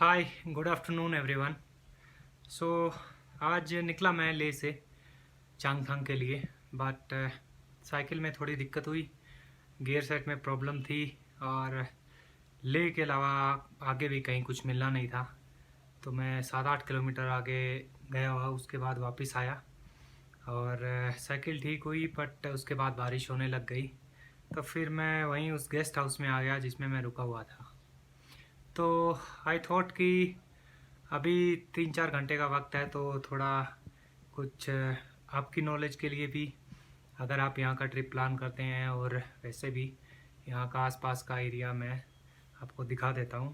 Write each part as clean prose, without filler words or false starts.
हाय, good afternoon everyone. सो आज निकला मैं ले से चांगथांग के लिए, बट साइकिल में थोड़ी दिक्कत हुई। गियर सेट में प्रॉब्लम थी और ले के अलावा आगे भी कहीं कुछ मिलना नहीं था। तो मैं 7-8 किलोमीटर आगे गया हुआ, उसके बाद वापस आया और साइकिल ठीक हुई, बट उसके बाद बारिश होने लग गई। तो फिर मैं वहीं उस गेस्ट हाउस में आ गया जिसमें मैं रुका हुआ था। तो आई थॉट कि अभी 3-4 घंटे का वक्त है, तो थोड़ा कुछ आपकी नॉलेज के लिए भी, अगर आप यहाँ का ट्रिप प्लान करते हैं और वैसे भी यहाँ का आसपास का एरिया मैं आपको दिखा देता हूँ।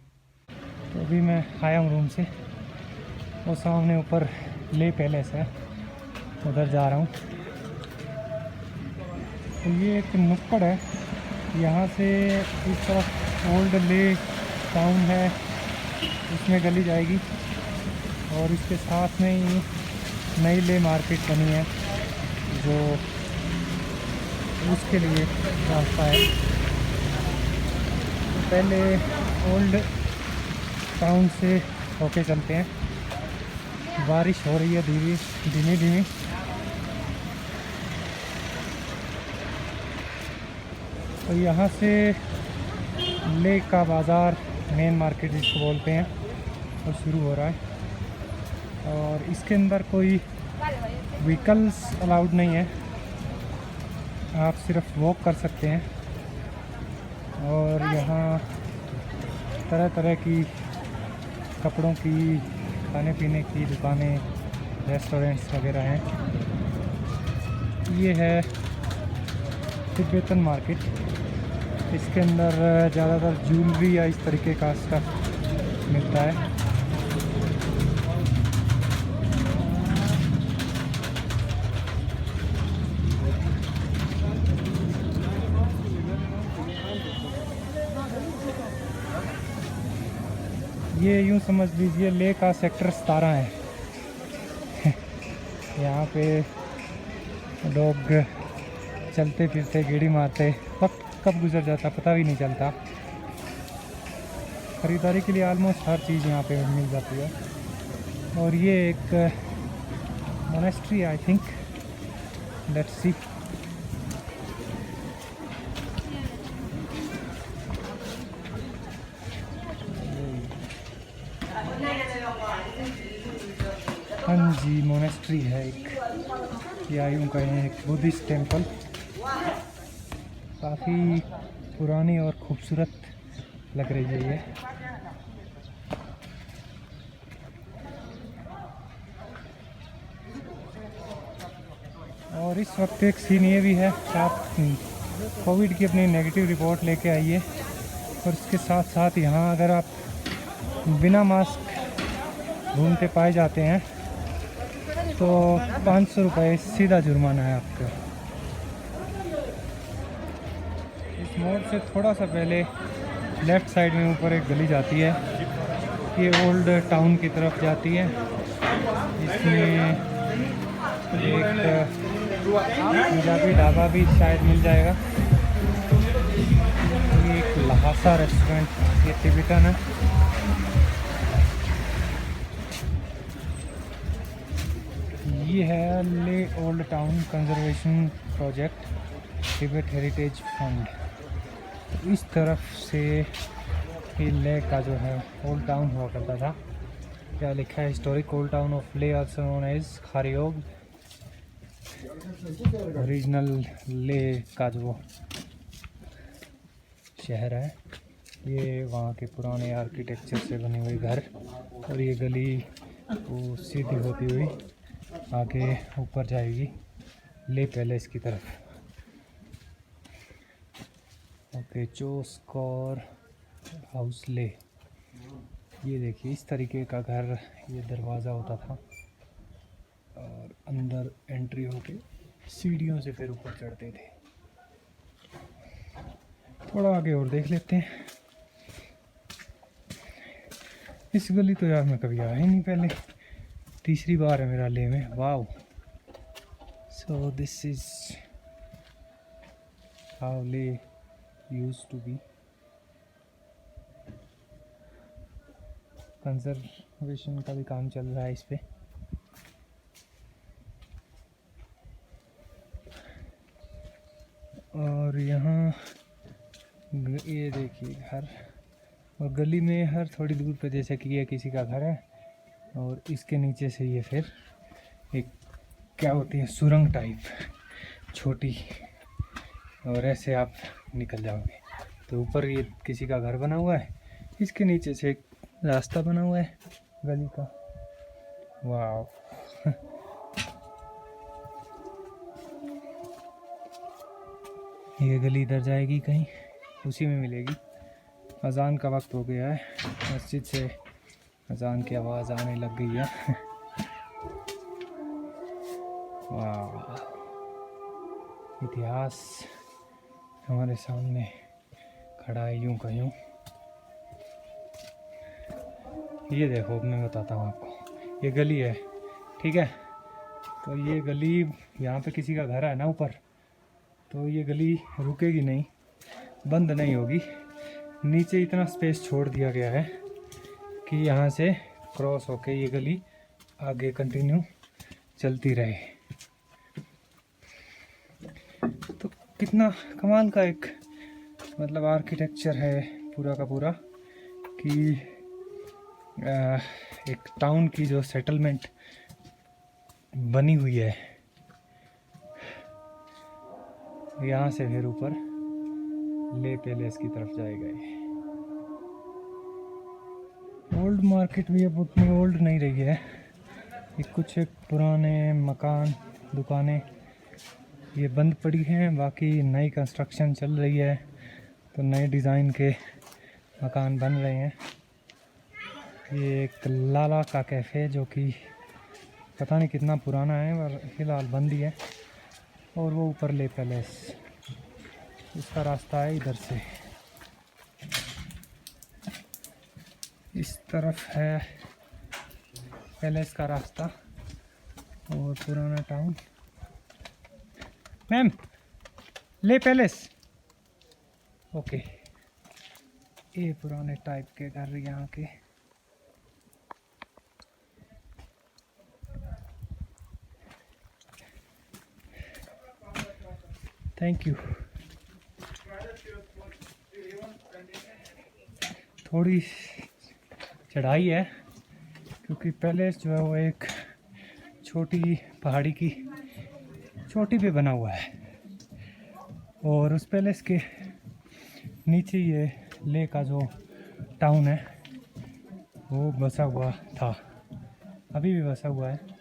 तो अभी मैं आया हूँ रूम से, वो सामने ऊपर ले पैलेस है, उधर जा रहा हूँ। तो ये एक नुक्कड़ है, यहाँ से इस तरफ ओल्ड ले टाउन है, उसमें गली जाएगी और इसके साथ में ही नई ले मार्केट बनी है जो उसके लिए रास्ता है। पहले ओल्ड टाउन से होके चलते हैं। बारिश हो रही है धीमी धीमी। तो यहाँ से ले का बाज़ार, मेन मार्केट जिसको बोलते हैं, वो शुरू हो रहा है और इसके अंदर कोई व्हीकल्स अलाउड नहीं है, आप सिर्फ वॉक कर सकते हैं। और यहाँ तरह तरह की कपड़ों की, खाने पीने की दुकानें, रेस्टोरेंट्स वगैरह हैं। ये है तिब्बतन मार्केट। इसके अंदर ज़्यादातर ज्वेलरी या इस तरीके का स्टफ मिलता है। ये यूँ समझ लीजिए ले का सेक्टर 17 है। यहाँ पे लोग चलते फिरते, गेड़ी मारते, वक्त कब गुजर जाता पता भी नहीं चलता। ख़रीदारी के लिए आलमोस्ट हर चीज़ यहाँ पे मिल जाती है। और ये एक monastery I think, let's see. हाँ जी, मोनेस्ट्री है एक, या यूँ कहें एक बुद्धिस्ट टेम्पल। काफ़ी पुरानी और खूबसूरत लग रही है ये। और इस वक्त एक सीन ये भी है, आप कोविड की अपनी नेगेटिव रिपोर्ट लेके आइए। और इसके साथ साथ यहाँ अगर आप बिना मास्क घूमते पाए जाते हैं तो 500 रुपये सीधा जुर्माना है आपका। इस मोड़ से थोड़ा सा पहले लेफ़्ट साइड में ऊपर एक गली जाती है, ये ओल्ड टाउन की तरफ जाती है। इसमें एक पंजाबी ढाबा भी शायद मिल जाएगा। ये एक लहासा रेस्टोरेंट, ये तिब्बतन है। ये है ले old town conservation project, Tibet heritage fund. इस तरफ से ये ले का जो है ओल्ड टाउन हुआ करता था। क्या लिखा है, हिस्टोरिक ओल्ड टाउन ऑफ ले आल्सो नोन एज खारियोग। ओरिजिनल ले का जो शहर है, ये वहाँ के पुराने आर्किटेक्चर से बने हुए घर। और ये गली वो सीधी होती हुई आगे ऊपर जाएगी ले पैलेस की तरफ। ओके, चोस्कोर हाउस ले। ये देखिए, इस तरीके का घर, ये दरवाज़ा होता था और अंदर एंट्री होके सीढ़ियों से फिर ऊपर चढ़ते थे। थोड़ा आगे और देख लेते हैं। इस गली तो यार मैं कभी आया ही नहीं पहले, तीसरी बार है मेरा ले में। Wow, so this is how ले यूज्ड टू बी। कंजर्वेशन का भी काम चल रहा है इस पे। और यहाँ ये देखिए घर, और गली में हर थोड़ी दूर पे जैसे कि ये किसी का घर है, और इसके नीचे से ये फिर एक क्या होती है सुरंग टाइप छोटी, और ऐसे आप निकल जाओगे। तो ऊपर ये किसी का घर बना हुआ है, इसके नीचे से एक रास्ता बना हुआ है गली का। वाह ये गली इधर जाएगी कहीं, उसी में मिलेगी। अजान का वक्त हो गया है, मस्जिद से अजान की आवाज़ आने लग गई है। वाह इतिहास हमारे सामने खड़ा है यूं का यूं। ये देखो मैं बताता हूँ आपको, ये गली है ठीक है। तो ये गली यहाँ पे किसी का घर है ना ऊपर, तो ये गली रुकेगी नहीं, बंद नहीं होगी। नीचे इतना स्पेस छोड़ दिया गया है कि यहाँ से क्रॉस होके ये गली आगे कंटिन्यू चलती रहे। तो कितना कमाल का एक मतलब आर्किटेक्चर है पूरा का पूरा, कि एक टाउन की जो सेटलमेंट बनी हुई है। यहाँ से फिर ऊपर ले पैलेस की तरफ जाएगा। ये ओल्ड मार्केट भी अब उतनी ओल्ड नहीं रही है, ये कुछ एक पुराने मकान दुकानें ये बंद पड़ी हैं, बाकी नई कंस्ट्रक्शन चल रही है, तो नए डिज़ाइन के मकान बन रहे हैं। ये एक लाला का कैफ़े जो कि पता नहीं कितना पुराना है पर फ़िलहाल बंद ही है। और वो ऊपर ले पैलेस, इसका रास्ता है इधर से, इस तरफ है पैलेस का रास्ता और पुराना टाउन। मैम ले पैलेस, ओके। ये पुराने टाइप के घर यहाँ के। Thank you. थोड़ी चढ़ाई है क्योंकि पैलेस जो है वो एक छोटी पहाड़ी की चोटी पे बना हुआ है, और उस पैलेस के नीचे ये ले का जो टाउन है वो बसा हुआ था, अभी भी बसा हुआ है।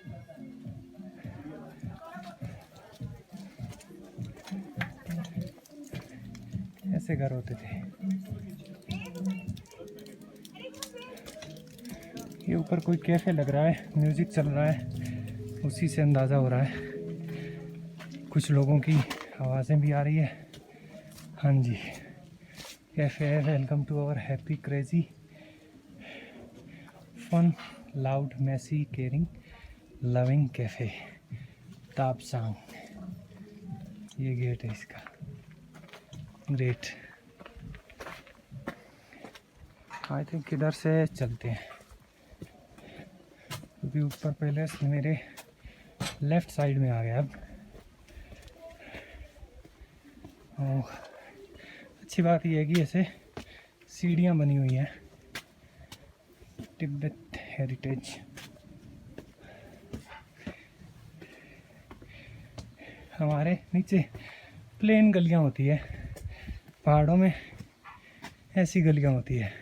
ऐसे घर होते थे। ये ऊपर कोई कैफ़े लग रहा है, म्यूज़िक चल रहा है, उसी से अंदाज़ा हो रहा है। कुछ लोगों की आवाज़ें भी आ रही है। हाँ जी, कैफ़े है। Welcome to our happy crazy fun loud messy caring loving café Tapsang. ये गेट है इसका। ग्रेट। आई थिंक इधर से चलते हैं क्योंकि ऊपर पैलेस मेरे लेफ़्ट साइड में आ गया अब। अच्छी बात यह है कि ऐसे सीढ़ियाँ बनी हुई हैं, तिब्बत हेरिटेज। हमारे नीचे प्लेन गलियाँ होती है, पहाड़ों में ऐसी गलियाँ होती है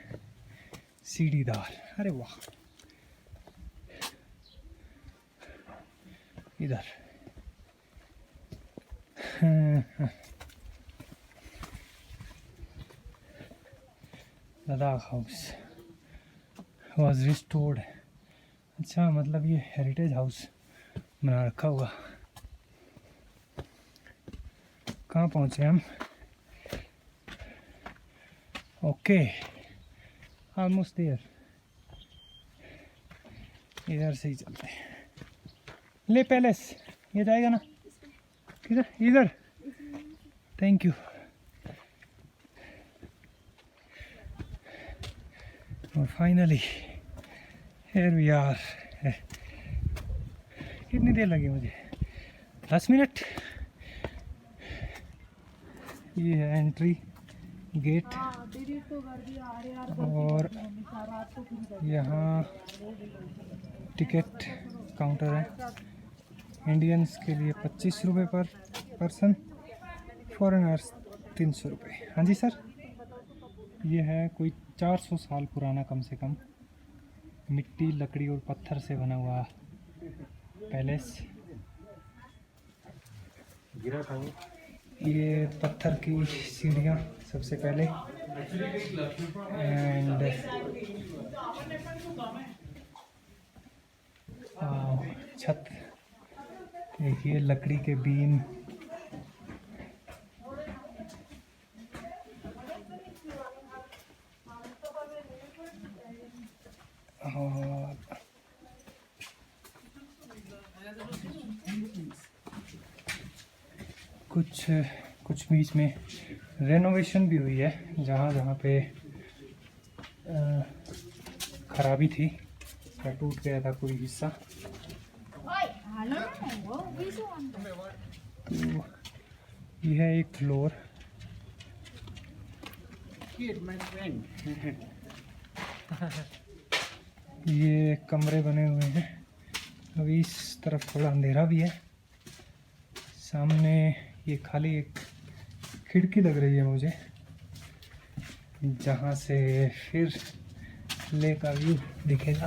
सीढ़ीदार। अरे वाह, इधर लद्दाख हाउस वॉज रिस्टोर्ड। अच्छा, मतलब ये हेरिटेज हाउस बना रखा होगा। कहाँ पहुँचे हम? Okay, almost there. इधर से ही चलते हैं। ले पैलेस, ये जाएगा ना? किधर? इधर। Thank you. और फाइनली Here we are. कितनी देर लगी मुझे? 10 मिनट। ये है एंट्री गेट और यहाँ टिकट काउंटर है। इंडियंस के लिए 25 रुपये पर पर्सन, फॉरेनर्स 300 रुपये। हाँ जी सर। ये है कोई 400 साल पुराना कम से कम मिट्टी, लकड़ी और पत्थर से बना हुआ पैलेस। ये पत्थर की सीढ़ियाँ सबसे पहले, एंड छत देखिए, लकड़ी के बीम, और कुछ बीच में रेनोवेशन भी हुई है, जहाँ जहाँ पे खराबी थी या टूट गया था कोई हिस्सा, तो यह है एक फ्लोर। ये कमरे बने हुए हैं। अभी इस तरफ थोड़ा अंधेरा भी है। सामने ये खाली एक खिड़की लग रही है मुझे, जहाँ से फिर लेक का व्यू दिखेगा।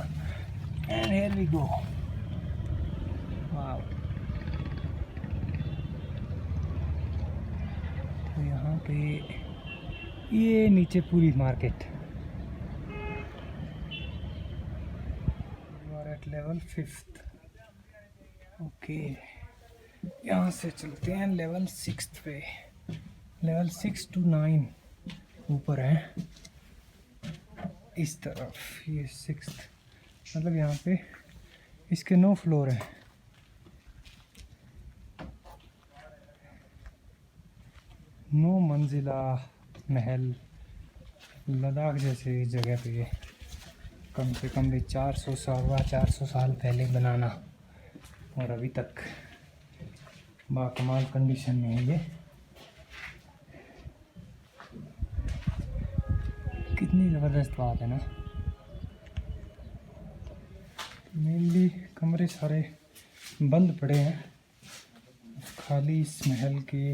And here we go. Wow. तो यहाँ पे ये नीचे पूरी मार्केट। Level 5th। ओके, यहाँ से चलते हैं लेवल 6th पे। लेवल 6 to 9 ऊपर है इस तरफ। ये 6th मतलब यहाँ पे इसके 9 फ्लोर हैं। नौ मंजिला महल लद्दाख जैसे जगह पे कम से कम भी 400 साल पहले बनाना, और अभी तक बाकमाल कंडीशन में है। ये कितनी ज़बरदस्त बात है ना। मेनली कमरे सारे बंद पड़े हैं, खाली इस महल के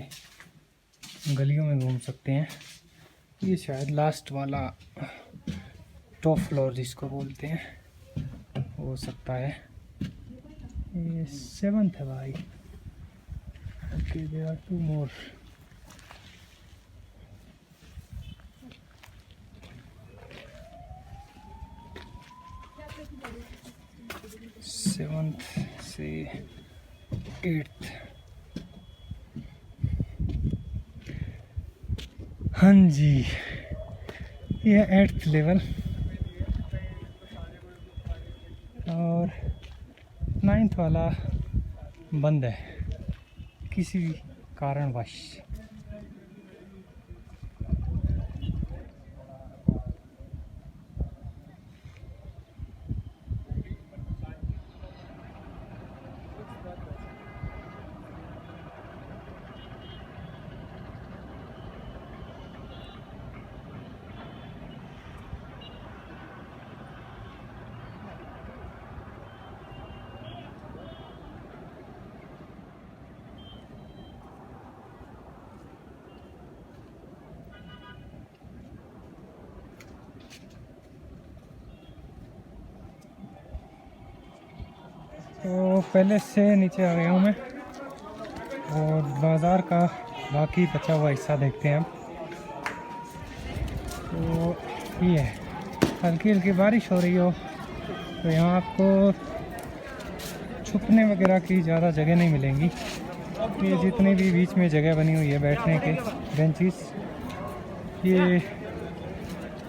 गलियों में घूम सकते हैं। ये शायद लास्ट वाला टॉप फ्लोर जिसको बोलते हैं हो सकता है। ये 7th है भाई। Okay, there are 2 more. Seventh से 8th। हाँ जी, ये 8th लेवल और 9th वाला बंद है किसी कारणवश। तो पहले से नीचे आ गया हूँ मैं, और बाज़ार का बाकी बचा हुआ हिस्सा देखते हैं हम। तो ये हल्की हल्की बारिश हो रही हो तो यहाँ आपको छुपने वगैरह की ज़्यादा जगह नहीं मिलेंगी। ये जितनी भी बीच में जगह बनी हुई है बैठने के बेंचेस, ये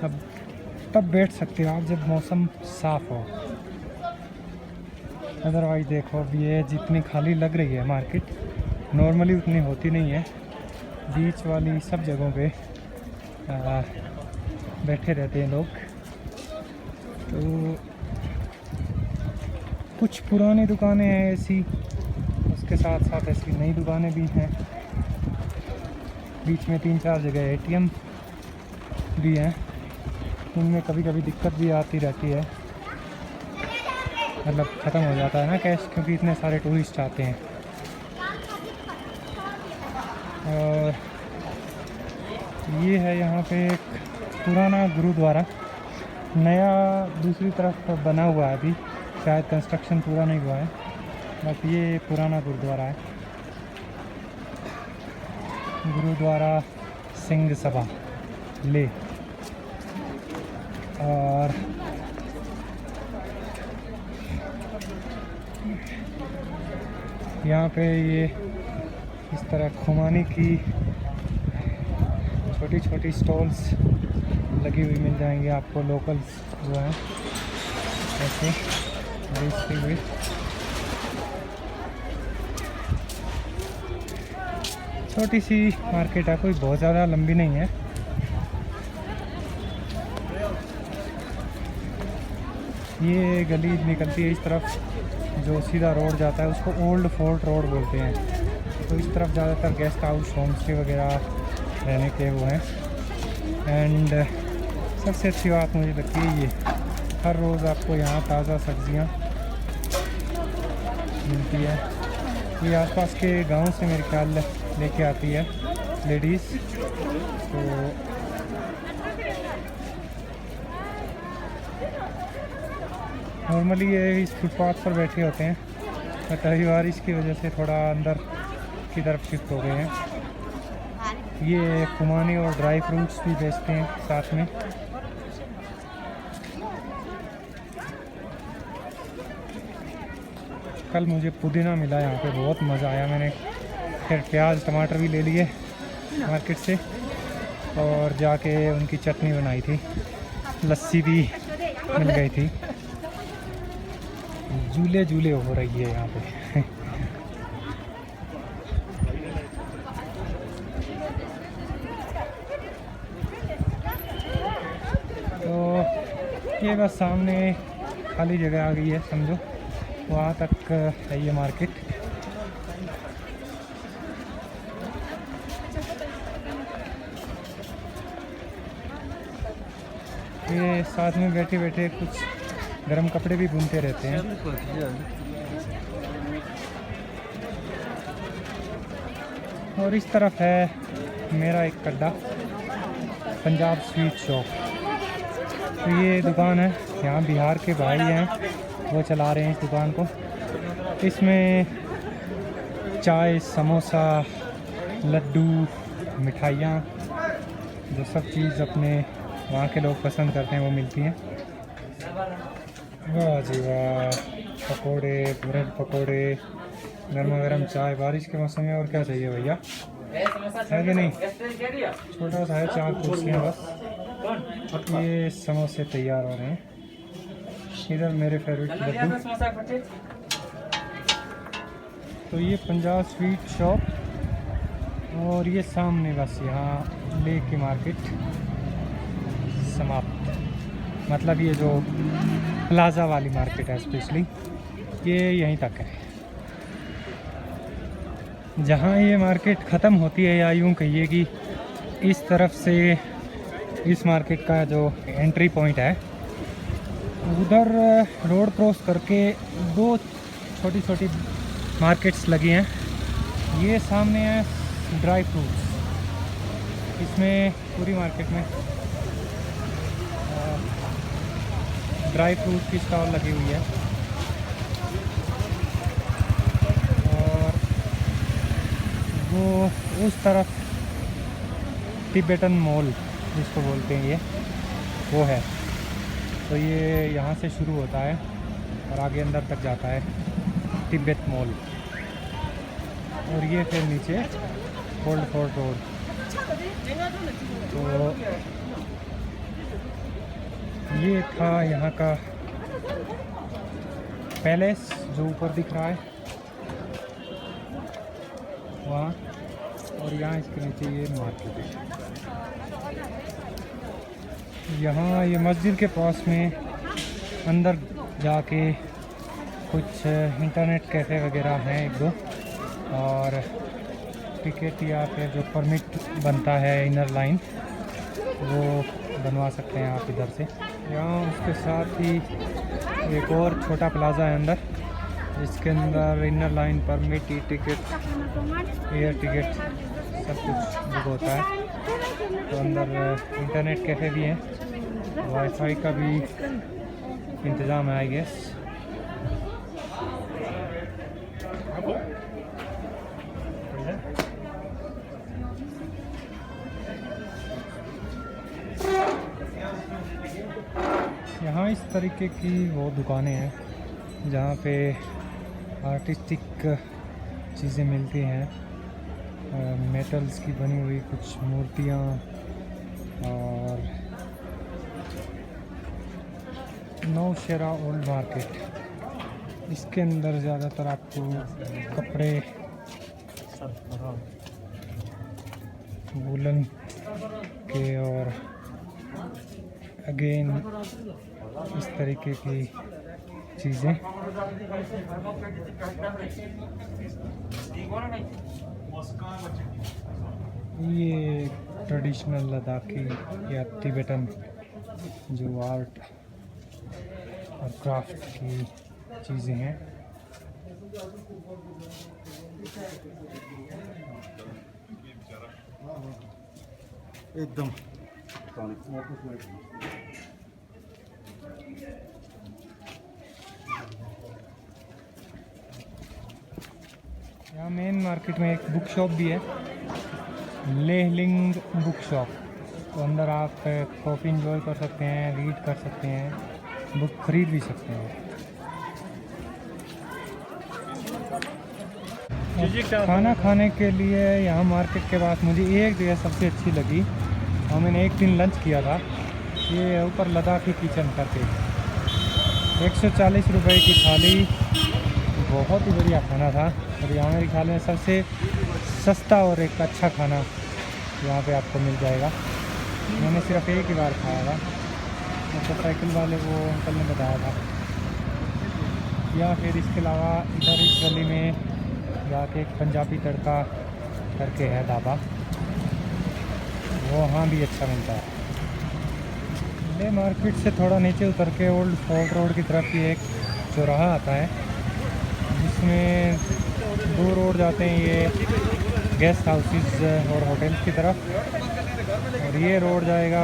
अब तब बैठ सकते हो आप जब मौसम साफ़ हो। अदरवाइज देखो, अब ये जितनी खाली लग रही है मार्केट, नॉर्मली उतनी होती नहीं है। बीच वाली सब जगहों पे बैठे रहते हैं लोग। तो कुछ पुरानी दुकानें हैं ऐसी, उसके साथ साथ ऐसी नई दुकानें भी हैं। बीच में 3-4 जगह ATM भी हैं, उनमें कभी कभी दिक्कत भी आती रहती है, मतलब ख़त्म हो जाता है ना कैश, क्योंकि इतने सारे टूरिस्ट आते हैं। और ये है यहाँ पे एक पुराना गुरुद्वारा, नया दूसरी तरफ बना हुआ है, अभी शायद कंस्ट्रक्शन पूरा नहीं हुआ है, बट ये पुराना गुरुद्वारा है, गुरुद्वारा सिंह सभा ले। और यहाँ पे ये इस तरह खुमानी की छोटी छोटी स्टॉल्स लगी हुई मिल जाएंगी आपको, लोकल्स जो हैं ऐसे बेचते हुए। छोटी सी मार्केट है, कोई बहुत ज़्यादा लंबी नहीं है। ये गली निकलती है इस तरफ, जो सीधा रोड जाता है उसको ओल्ड फोर्ट रोड बोलते हैं। तो इस तरफ ज़्यादातर गेस्ट हाउस, होम स्टे वगैरह रहने के वो हैं। एंड सबसे अच्छी बात मुझे लगती है ये, हर रोज़ आपको यहाँ ताज़ा सब्जियाँ मिलती है। ये आसपास के गांव से मेरे ख्याल लेके आती है लेडीज़। तो नॉर्मली ये इस फुटपाथ पर बैठे होते हैं, बट अभी बारिश की वजह से थोड़ा अंदर की तरफ शिफ्ट हो गए हैं। ये खुमानी और ड्राई फ्रूट्स भी बेचते हैं साथ में। कल मुझे पुदीना मिला यहाँ पे, बहुत मज़ा आया। मैंने फिर प्याज टमाटर भी ले लिए मार्केट से, और जाके उनकी चटनी बनाई थी, लस्सी भी मिल गई थी। झूले झूले हो रही है यहाँ पे। तो ये बस सामने खाली जगह आ गई है समझो, वहाँ तक है ये मार्केट। ये साथ में बैठे बैठे कुछ गरम कपड़े भी बुनते रहते हैं। और इस तरफ है मेरा एक अड्डा, पंजाब स्वीट शॉप। तो ये दुकान है, यहाँ बिहार के भाई हैं, वो चला रहे हैं इस दुकान को। इसमें चाय, समोसा, लड्डू, मिठाइयाँ, जो सब चीज़ अपने वहाँ के लोग पसंद करते हैं वो मिलती हैं। वाह जी वाह, पकोड़े, ब्रेड पकोड़े, गर्मा गर्म चाय, बारिश के मौसम में और क्या चाहिए भैया, है कि नहीं। छोटा सा है, 4 कुर्सियाँ बस। ये समोसे तैयार हो रहे हैं। इधर मेरे फेवरेट लड्डू। तो ये पंजाब स्वीट शॉप, और ये सामने बस यहाँ ले की मार्केट समाप्त। मतलब ये जो प्लाज़ा वाली मार्केट है स्पेशली, ये यहीं तक है। जहाँ ये मार्केट ख़त्म होती है, या यूँ कहिए कि इस तरफ से इस मार्केट का जो एंट्री पॉइंट है, उधर रोड क्रॉस करके 2 छोटी छोटी मार्केट्स लगी हैं। ये सामने है ड्राई फ्रूट्स, इसमें पूरी मार्केट में ड्राई फ्रूट की स्टॉल लगी हुई है। और वो उस तरफ टिबेटन मॉल जिसको बोलते हैं, ये वो है। तो ये यहाँ से शुरू होता है और आगे अंदर तक जाता है, तिब्बत मॉल। और ये फिर नीचे ओल्ड फोर्ट रोड। तो ये था यहाँ का पैलेस जो ऊपर दिख रहा है वहाँ, और यहाँ इसके नीचे ये मार्केट है। यहाँ ये मस्जिद के पास में अंदर जाके कुछ इंटरनेट कैफ़े वगैरह हैं एक दो, और टिकट या फिर जो परमिट बनता है इनर लाइन वो बनवा सकते हैं आप इधर से। यहाँ उसके साथ ही एक और छोटा प्लाज़ा है अंदर, जिसके अंदर inner line, permit, e ticket, air ticket सब कुछ बुक होता है। तो अंदर इंटरनेट कैफ़े भी है, वाईफाई का भी इंतज़ाम है आई गेस। यहाँ इस तरीके की वो दुकानें हैं जहाँ पे आर्टिस्टिक चीज़ें मिलती हैं, मेटल्स की बनी हुई कुछ मूर्तियाँ, और नौशेरा ओल्ड मार्केट, इसके अंदर ज़्यादातर आपको कपड़े, वूलन के और अगेन इस तरीके की चीज़ें। ये ट्रेडिशनल लद्दाखी या तिब्बतन जो आर्ट और क्राफ्ट की चीज़ें हैं। एकदम यहाँ मेन मार्केट में एक बुक शॉप भी है, लेहलिंग बुक शॉप। तो अंदर आप कॉफ़ी इंजॉय कर सकते हैं, रीड कर सकते हैं, बुक खरीद भी सकते हैं। खाना खाने के लिए यहाँ मार्केट के पास मुझे एक जगह सबसे अच्छी लगी, और मैंने एक दिन लंच किया था। ये ऊपर लद्दाखी किचन करके 140 रुपए की थाली, बहुत ही बढ़िया खाना था। और यहाँ मेरे ख्याल में सबसे सस्ता और एक अच्छा खाना यहाँ पे आपको मिल जाएगा। मैंने सिर्फ एक ही बार खाया था, मोटरसाइकिल वाले वो अंकल ने बताया था। या फिर इसके अलावा इधर इस गली में जाके एक पंजाबी तड़का करके है ढाबा, वो वहाँ भी अच्छा मिलता है। ले मार्केट से थोड़ा नीचे उतर के ओल्ड फोर्ट रोड की तरफ ही एक चौराहा आता है, जिसमें दो रोड जाते हैं, ये गेस्ट हाउसेस और होटल्स की तरफ, और ये रोड जाएगा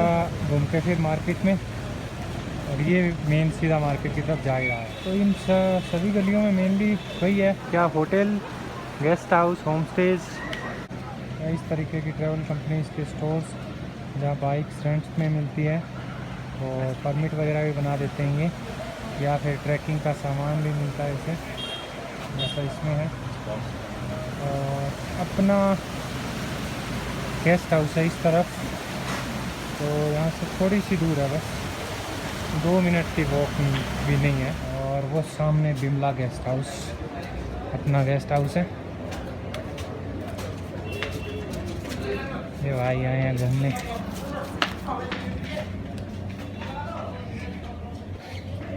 घूम के फिर मार्केट में, और ये मेन सीधा मार्केट की तरफ जाएगा। तो इन सभी गलियों में मेनली वही है, क्या hotel, guest house, home stage, इस तरीके की ट्रैवल कंपनीज के स्टोर्स जहाँ बाइक्स रेंट्स में मिलती है, और परमिट वगैरह भी बना देते हैं ये, या फिर ट्रैकिंग का सामान भी मिलता है इसे, जैसा इसमें है। और अपना गेस्ट हाउस है इस तरफ, तो यहाँ से थोड़ी सी दूर है, बस 2 मिनट की वॉक भी नहीं है। और वो सामने बिमला गेस्ट हाउस अपना गेस्ट हाउस है। ये भाई आए हैं घूमने।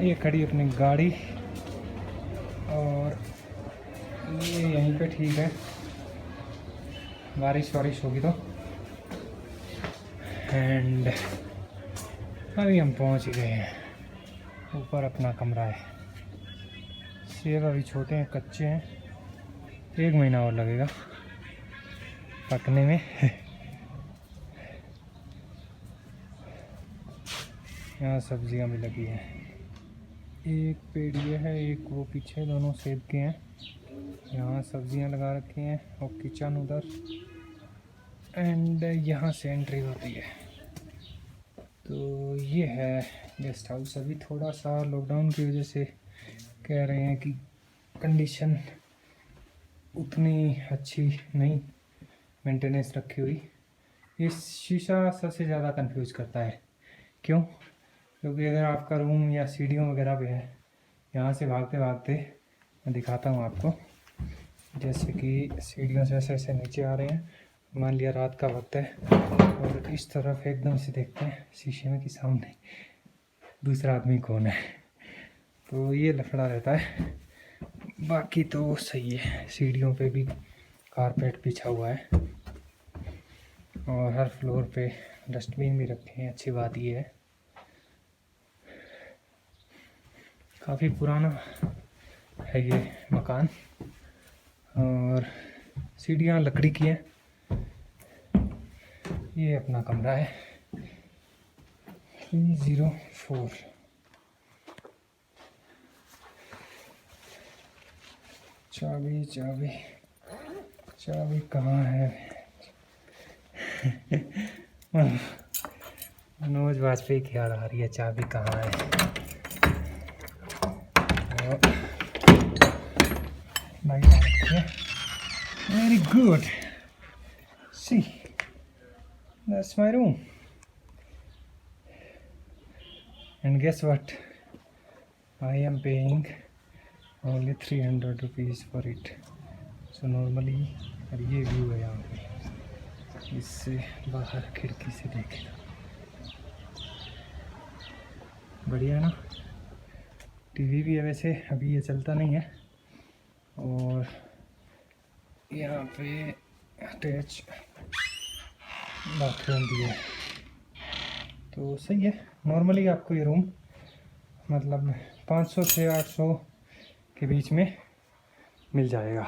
ये खड़ी अपनी गाड़ी, और ये यहीं पे ठीक है, बारिश वारिश होगी तो। एंड अभी हम पहुंच गए हैं, ऊपर अपना कमरा है। सेब अभी छोटे हैं, कच्चे हैं, 1 महीना और लगेगा पकने में। यहाँ सब्जियां भी लगी हैं, एक पेड़ ये है, एक वो पीछे, दोनों सेब के हैं। यहाँ सब्जियां लगा रखी हैं, और किचन उधर, एंड यहाँ से एंट्री होती है। तो ये है गेस्ट हाउस। अभी थोड़ा सा लॉकडाउन की वजह से कह रहे हैं कि कंडीशन उतनी अच्छी नहीं, मेंटेनेंस रखी हुई। इस शीशा सबसे ज़्यादा कंफ्यूज करता है, क्यों? क्योंकि अगर आपका रूम या सीढ़ियों वगैरह पे है, यहाँ से भागते भागते मैं दिखाता हूँ आपको, जैसे कि सीढ़ियों से ऐसे ऐसे नीचे आ रहे हैं, मान लिया रात का वक्त है, और इस तरफ एकदम से देखते हैं शीशे में कि सामने दूसरा आदमी कौन है, तो ये लफड़ा रहता है। बाकी तो सही है। सीढ़ियों पे भी कारपेट बिछा हुआ है और हर फ्लोर पे डस्टबिन भी रखे हैं। अच्छी बात ये है। काफ़ी पुराना है ये मकान और सीढ़ियाँ लकड़ी की हैं। ये अपना कमरा है 304। चाबी चाबी चाबी कहाँ है? मनोज वाजपेयी की याद आ रही है। चाबी कहाँ है? Very good. See, that's my room. And guess what? I am paying only 300 rupees for it. So normally, ये व्यू है यहाँ पे, इससे बाहर खिड़की से देखेगा। बढ़िया ना? टीवी भी है, वैसे अभी ये चलता नहीं है। और यहाँ पे अटैच बाथरूम भी है, तो सही है। नॉर्मली आपको ये रूम मतलब 500 से 800 के बीच में मिल जाएगा।